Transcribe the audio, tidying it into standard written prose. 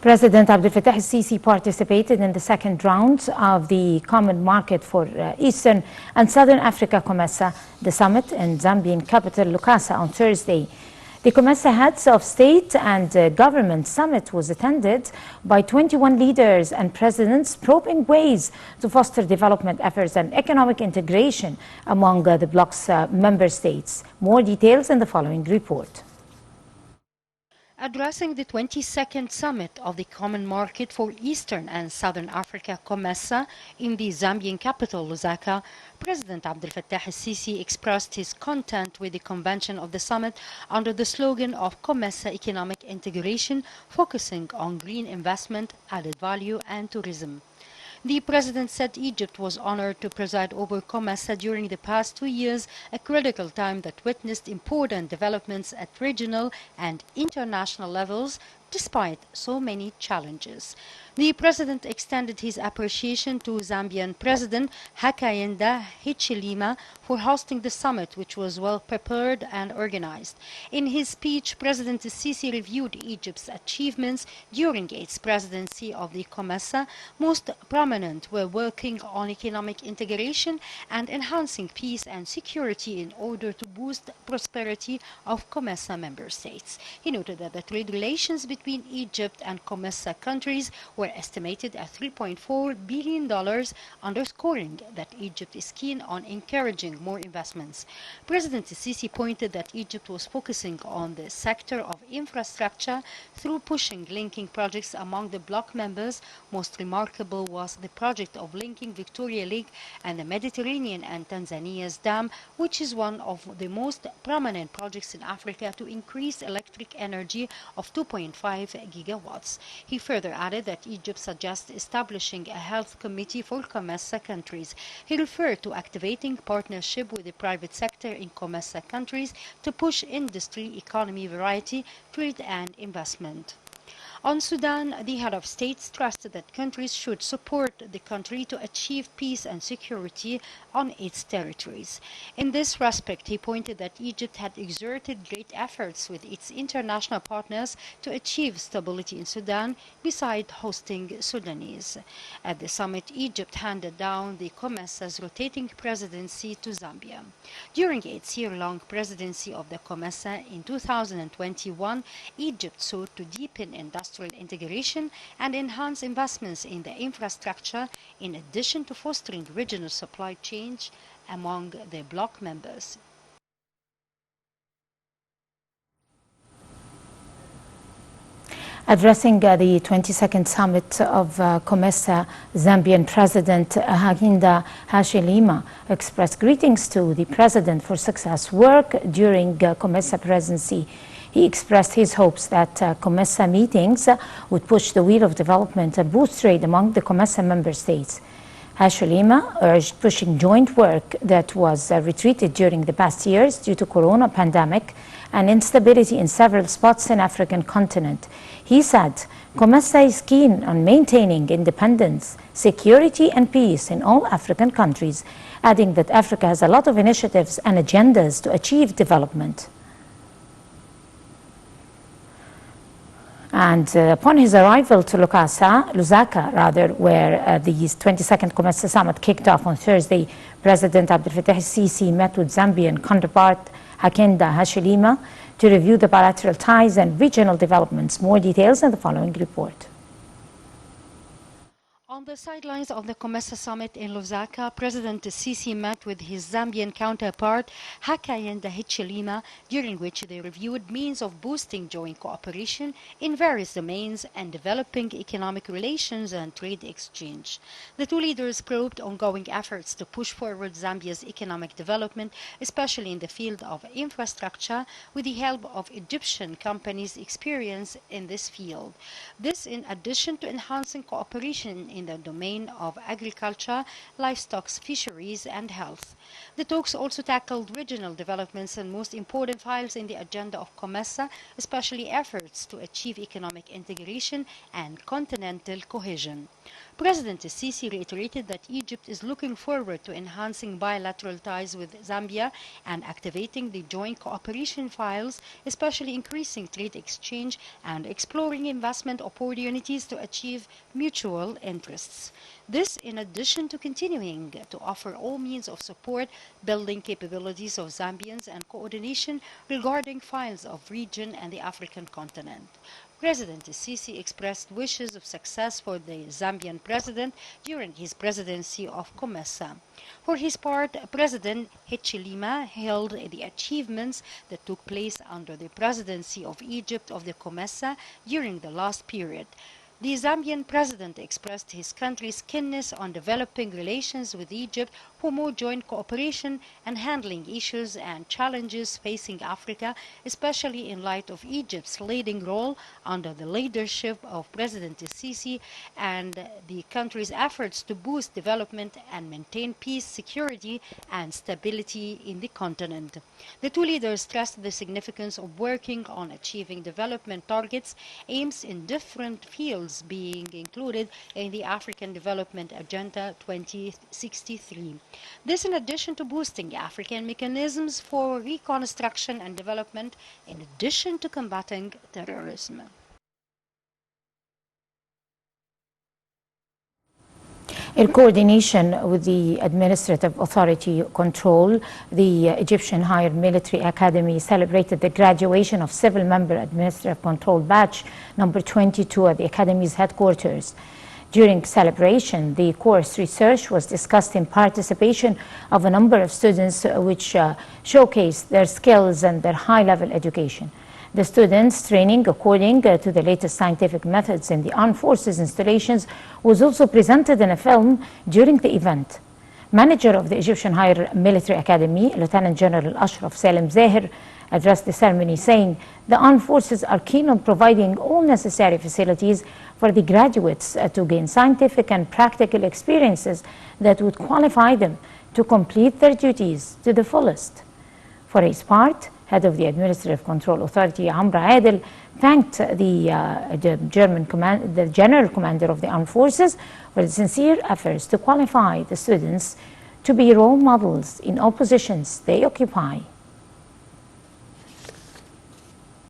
President Abdel Fattah el-Sisi participated in the second round of the Common Market for Eastern and Southern Africa COMESA, the summit in Zambian capital Lusaka on Thursday. The COMESA Heads of State and Government Summit was attended by 21 leaders and presidents probing ways to foster development efforts and economic integration among the bloc's member states. More details in the following report. Addressing the 22nd Summit of the Common Market for Eastern and Southern Africa COMESA in the Zambian capital Lusaka, President Abdel Fattah el-Sisi expressed his content with the convention of the summit under the slogan of COMESA Economic Integration, focusing on green investment, added value and tourism. The president said Egypt was honored to preside over COMESA during the past 2 years, a critical time that witnessed important developments at regional and international levels, despite so many challenges. The president extended his appreciation to Zambian President Hakainde Hichilema for hosting the summit, which was well prepared and organized. In his speech, President Sisi reviewed Egypt's achievements during its presidency of the COMESA. Most prominent were working on economic integration and enhancing peace and security in order to boost prosperity of COMESA member states. He noted that the trade relations between Egypt and COMESA countries were estimated at $3.4 billion, underscoring that Egypt is keen on encouraging more investments. President Sisi pointed that Egypt was focusing on the sector of infrastructure through pushing linking projects among the bloc members. Most remarkable was the project of linking Victoria Lake and the Mediterranean and Tanzania's dam, which is one of the most prominent projects in Africa to increase electric energy of 2.5 gigawatts. He further added that Egypt suggests establishing a health committee for COMESA countries. He referred to activating partnership with the private sector in COMESA countries to push industry, economy, variety, trade and investment. On Sudan, the head of state stressed that countries should support the country to achieve peace and security on its territories. In this respect, he pointed that Egypt had exerted great efforts with its international partners to achieve stability in Sudan, beside hosting Sudanese. At the summit, Egypt handed down the COMESA's rotating presidency to Zambia. During its year-long presidency of the COMESA in 2021, Egypt sought to deepen industrial integration and enhance investments in the infrastructure, in addition to fostering regional supply chains among the bloc members. Addressing the 22nd summit of COMESA, Zambian President Hakainde Hichilema expressed greetings to the president for success work during COMESA presidency. He expressed his hopes that COMESA meetings would push the wheel of development and boost trade among the COMESA member states. Hichilema urged pushing joint work that was retreated during the past years due to corona pandemic and instability in several spots in African continent. He said COMESA is keen on maintaining independence, security and peace in all African countries, adding that Africa has a lot of initiatives and agendas to achieve development. And upon his arrival to Lusaka, where the 22nd COMESA summit kicked off on Thursday, President Abdel Fattah el-Sisi met with Zambian counterpart Hakainde Hichilema to review the bilateral ties and regional developments. More details in the following report. On the sidelines of the COMESA summit in Lusaka, President Sisi met with his Zambian counterpart Hakainde Hichilema, during which they reviewed means of boosting joint cooperation in various domains and developing economic relations and trade exchange. The two leaders probed ongoing efforts to push forward Zambia's economic development, especially in the field of infrastructure, with the help of Egyptian companies' experience in this field. This in addition to enhancing cooperation in the domain of agriculture, livestock, fisheries and health. The talks also tackled regional developments and most important files in the agenda of COMESA, especially efforts to achieve economic integration and continental cohesion. President Sisi reiterated that Egypt is looking forward to enhancing bilateral ties with Zambia and activating the joint cooperation files, especially increasing trade exchange and exploring investment opportunities to achieve mutual interests. This in addition to continuing to offer all means of support, building capabilities of Zambians and coordination regarding files of region and the African continent. President Sisi expressed wishes of success for the Zambian president during his presidency of COMESA. For his part, President Hichilema hailed the achievements that took place under the presidency of Egypt of the COMESA during the last period. The Zambian president expressed his country's keenness on developing relations with Egypt for more joint cooperation and handling issues and challenges facing Africa, especially in light of Egypt's leading role under the leadership of President Sisi and the country's efforts to boost development and maintain peace, security, and stability in the continent. The two leaders stressed the significance of working on achieving development targets, aims in different fields being included in the African Development Agenda 2063. This in addition to boosting African mechanisms for reconstruction and development, in addition to combating terrorism. In coordination with the Administrative Authority control, the Egyptian Higher Military Academy celebrated the graduation of Civil Member Administrative Control Batch number 22 at the Academy's headquarters. During celebration, the course research was discussed in participation of a number of students which showcased their skills and their high-level education. The students' training according to the latest scientific methods in the armed forces installations was also presented in a film during the event. Manager of the Egyptian Higher Military Academy, Lieutenant General Ashraf Salim Zahir, addressed the ceremony saying the armed forces are keen on providing all necessary facilities for the graduates to gain scientific and practical experiences that would qualify them to complete their duties to the fullest. For his part, Head of the Administrative Control Authority, Amr Adel, thanked the General Commander of the Armed Forces for the sincere efforts to qualify the students to be role models in all positions they occupy.